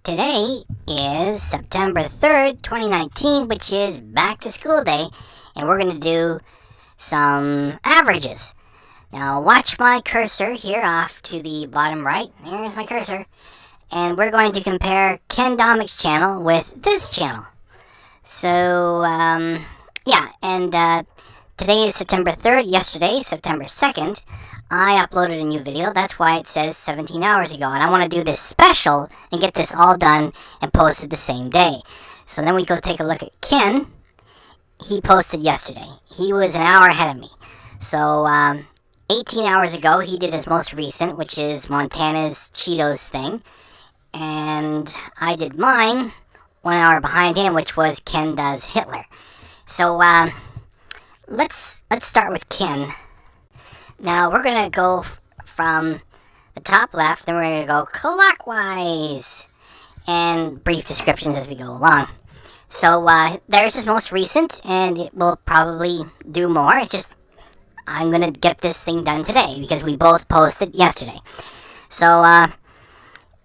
Today is September 3rd, 2019, which is back to school day, and we're going to do some averages. Now watch my cursor here off to the bottom right. There's my cursor. And we're going to compare Ken Domik's channel with this channel. So, today is September 3rd. Yesterday, September 2nd, I uploaded a new video. That's why it says 17 hours ago. And I want to do this special and get this all done and posted the same day. So then we go take a look at Ken. He posted yesterday. He was an hour ahead of me. So, 18 hours ago, he did his most recent, which is Montana's Cheetos thing. And I did mine 1 hour behind him, which was Ken Does Hitler. So, let's start with Ken. Now, we're going to go from the top left, then we're going to go clockwise, and brief descriptions as we go along. So, there's his most recent, and it will probably do more. It's just, I'm going to get this thing done today, because we both posted yesterday. So,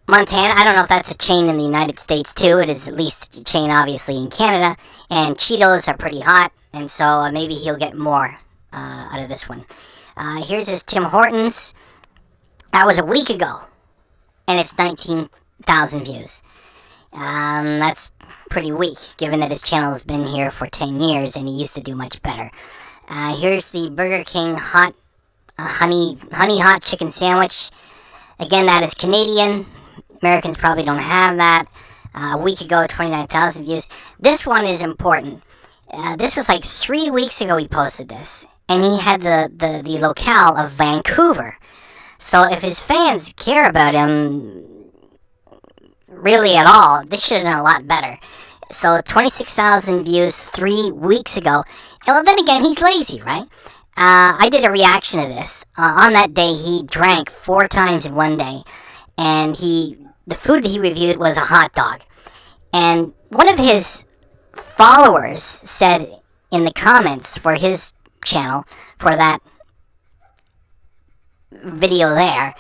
Montana, I don't know if that's a chain in the United States, too. It is at least a chain, obviously, in Canada, and Cheetos are pretty hot, and so maybe he'll get more out of this one. Here's his Tim Hortons. That was a week ago, and it's 19,000 views. That's pretty weak, given that his channel has been here for 10 years, and he used to do much better. Here's the Burger King hot honey hot chicken sandwich. Again, that is Canadian. Americans probably don't have that. A week ago, 29,000 views. This one is important. This was like 3 weeks ago he posted this. And he had the locale of Vancouver. So if his fans care about him really at all, this should have done a lot better. So 26,000 views 3 weeks ago. And well, then again, he's lazy, right? I did a reaction to this. On that day, he drank 4 times in one day. And the food he reviewed was a hot dog. And one of his followers said in the comments for his channel, for that video there,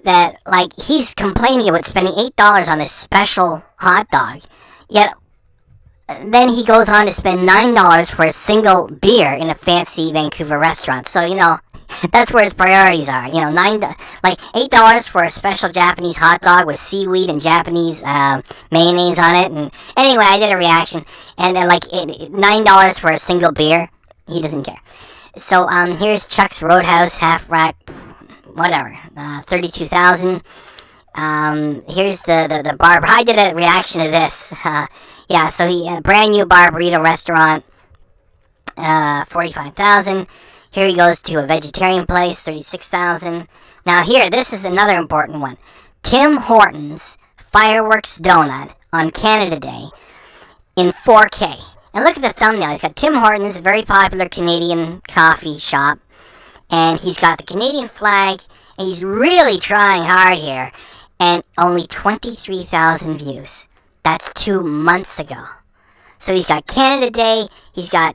that, like, he's complaining about spending $8 on this special hot dog, yet then he goes on to spend $9 for a single beer in a fancy Vancouver restaurant. So, that's where his priorities are. $8 for a special Japanese hot dog with seaweed and Japanese mayonnaise on it. And anyway, I did a reaction, and then $9 for a single beer. He doesn't care. So here's Chuck's Roadhouse half rack, whatever, 32,000. Here's the barber. I did a reaction to this. So he brand new bar burrito restaurant, 45,000. Here he goes to a vegetarian place, 36,000. Now here, this is another important one. Tim Hortons fireworks donut on Canada Day in 4K. And look at the thumbnail. He's got Tim Hortons, a very popular Canadian coffee shop. And he's got the Canadian flag. And he's really trying hard here. And only 23,000 views. That's 2 months ago. So he's got Canada Day. He's got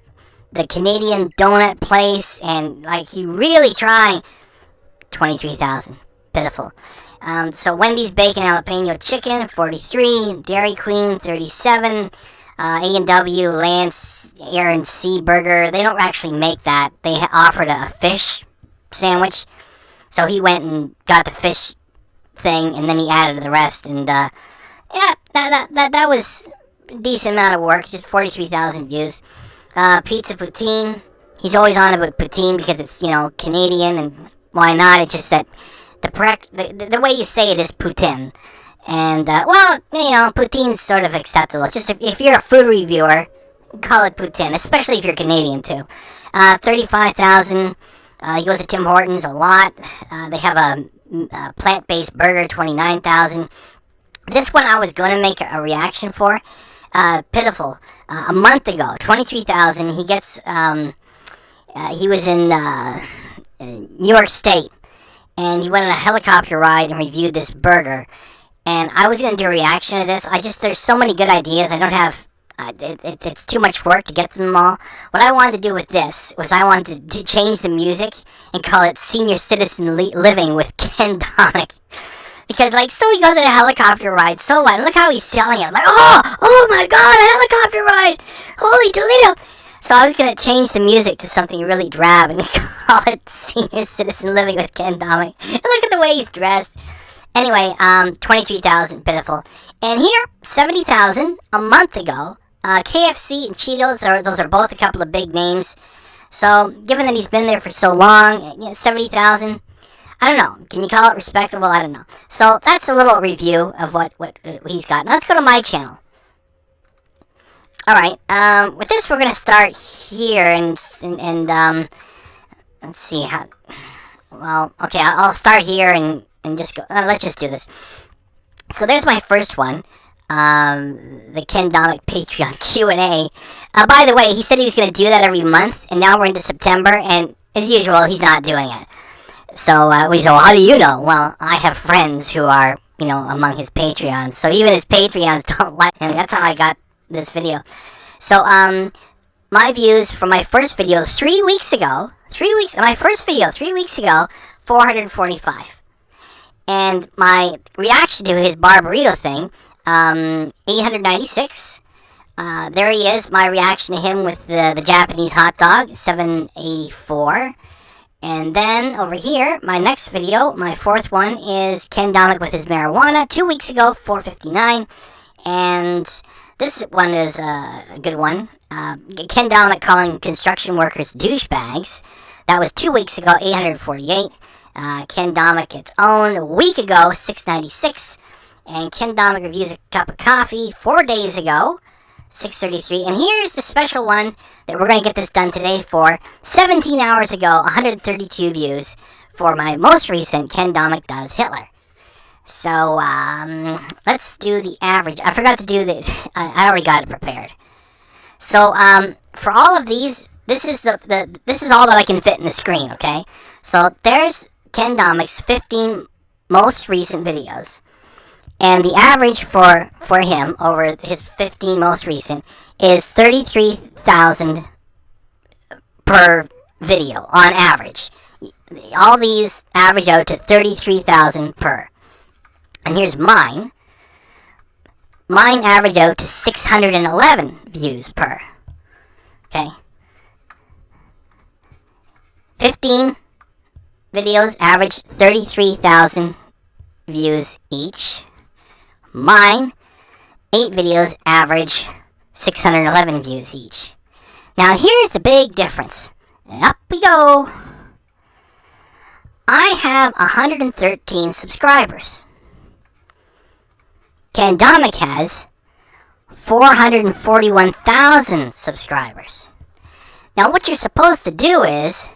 the Canadian donut place. And, he's really trying. 23,000. Pitiful. So Wendy's bacon jalapeno chicken, 43. Dairy Queen, 37. A&W, Lance, Air and Sea Burger, they don't actually make that. They offered a fish sandwich. So he went and got the fish thing, and then he added the rest. And, that was a decent amount of work, just 43,000 views. Pizza Poutine, he's always on about poutine because it's, Canadian, and why not? It's just that the way you say it is poutine. And, poutine's sort of acceptable. It's just if you're a food reviewer, call it poutine, especially if you're Canadian, too. 35,000. He goes to Tim Hortons a lot. They have a plant-based burger, 29,000. This one I was going to make a reaction for. Pitiful. A month ago, 23,000. He gets, he was in New York State, and he went on a helicopter ride and reviewed this burger. And I was going to do a reaction to this. There's so many good ideas. I don't have, it's too much work to get them all. What I wanted to do with this was I wanted to change the music and call it Senior Citizen Living with Ken Domik. Because, like, so he goes on a helicopter ride, so what? Look how he's yelling it. Like, oh my god, a helicopter ride! Holy Toledo! So I was going to change the music to something really drab and call it Senior Citizen Living with Ken Domik. And look at the way he's dressed. Anyway, 23,000, pitiful. And here, 70,000 a month ago. KFC and Cheetos, those are both a couple of big names. So, given that he's been there for so long, 70,000, I don't know. Can you call it respectable? I don't know. So, that's a little review of what he's got. Now, let's go to my channel. Alright, with this we're going to start here and let's see how, well, okay, I'll start here and just go, let's just do this. So there's my first one, the Ken Domik Patreon Q&A. By the way, he said he was going to do that every month, and now we're into September, and as usual, he's not doing it. So, we said, well, how do you know? Well, I have friends who are, among his Patreons, so even his Patreons don't like him. That's how I got this video. So, my views from my first video 3 weeks ago, 445. And my reaction to his Barbarito thing, 896. There he is, my reaction to him with the Japanese hot dog, 784. And then, over here, my next video, my fourth one, is Ken Domik with his marijuana, 2 weeks ago, 459. And this one is a good one. Ken Domik calling construction workers douchebags. That was 2 weeks ago, 848. Ken Domik its own a week ago, 696. And Ken Domik reviews a cup of coffee 4 days ago, 633. And here's the special one that we're going to get this done today for 17 hours ago, 132 views for my most recent Ken Domik Does Hitler. So, let's do the average. I forgot to do the, I already got it prepared. So, for all of these, this is this is all that I can fit in the screen, okay? So, there's Ken Domik's 15 most recent videos. And the average for him over his 15 most recent is 33,000 per video on average. All these average out to 33,000 per. And here's mine. Mine average out to 611 views per. Okay. 15 videos average 33,000 views each. Mine, 8 videos average 611 views each. Now here's the big difference. Up we go. I have 113 subscribers. Ken Domik has 441,000 subscribers. Now what you're supposed to do is,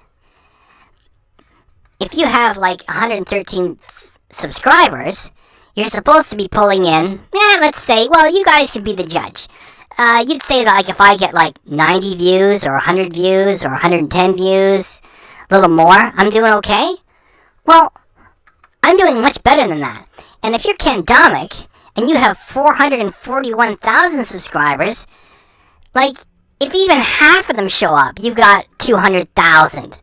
if you have like 113 subscribers, you're supposed to be pulling in, let's say, well, you guys could be the judge. You'd say that, like, if I get like 90 views or 100 views or 110 views, a little more, I'm doing okay? Well, I'm doing much better than that. And if you're Ken Domik and you have 441,000 subscribers, like, if even half of them show up, you've got 200,000.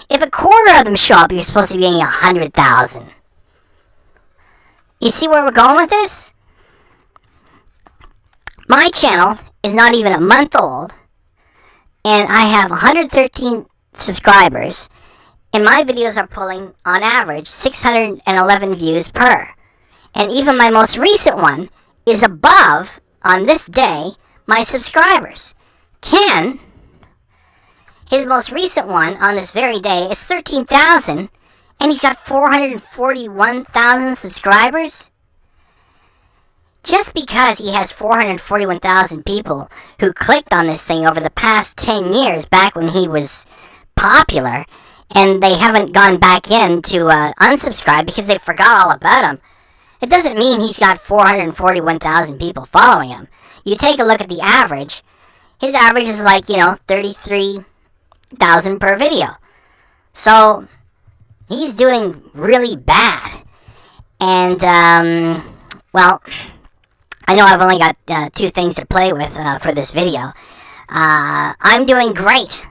If a quarter of them show up, you're supposed to be getting 100,000. You see where we're going with this? My channel is not even a month old, and I have 113 subscribers, and my videos are pulling, on average, 611 views per. And even my most recent one is above, on this day, my subscribers. Ken, his most recent one on this very day is 13,000, and he's got 441,000 subscribers. Just because he has 441,000 people who clicked on this thing over the past 10 years, back when he was popular, and they haven't gone back in to unsubscribe because they forgot all about him, it doesn't mean he's got 441,000 people following him. You take a look at the average. His average is like, 33,000 per video. So, he's doing really bad. And, well, I know I've only got 2 things to play with for this video. I'm doing great.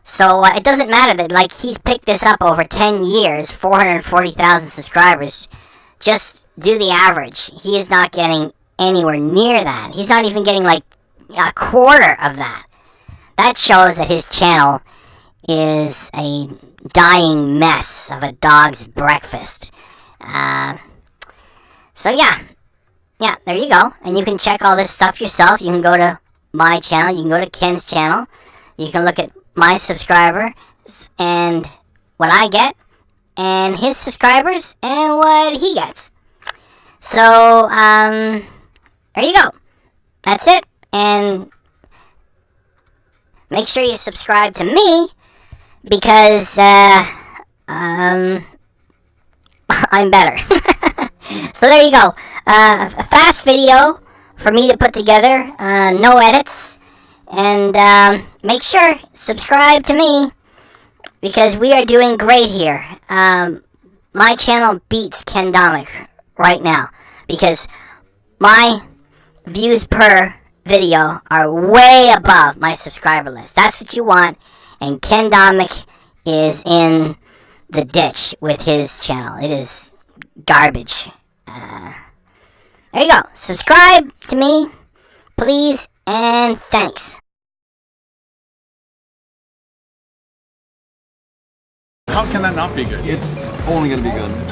So it doesn't matter that, like, he's picked this up over 10 years, 440,000 subscribers. Just do the average. He is not getting anywhere near that. He's not even getting like a quarter of that. That shows that his channel is a dying mess of a dog's breakfast. So yeah, there you go. And you can check all this stuff yourself. You can go to my channel. You can go to Ken's channel. You can look at my subscribers and what I get, and his subscribers and what he gets. So, there you go. That's it. And make sure you subscribe to me, because, I'm better. So there you go. A fast video for me to put together. No edits. And, make sure, subscribe to me, because we are doing great here. My channel beats Ken Domik right now, because my views per video are way above my subscriber list. That's what you want, and Ken Domik is in the ditch with his channel. It is garbage. There you go. Subscribe to me, please, and thanks. How can that not be good? It's only going to be good.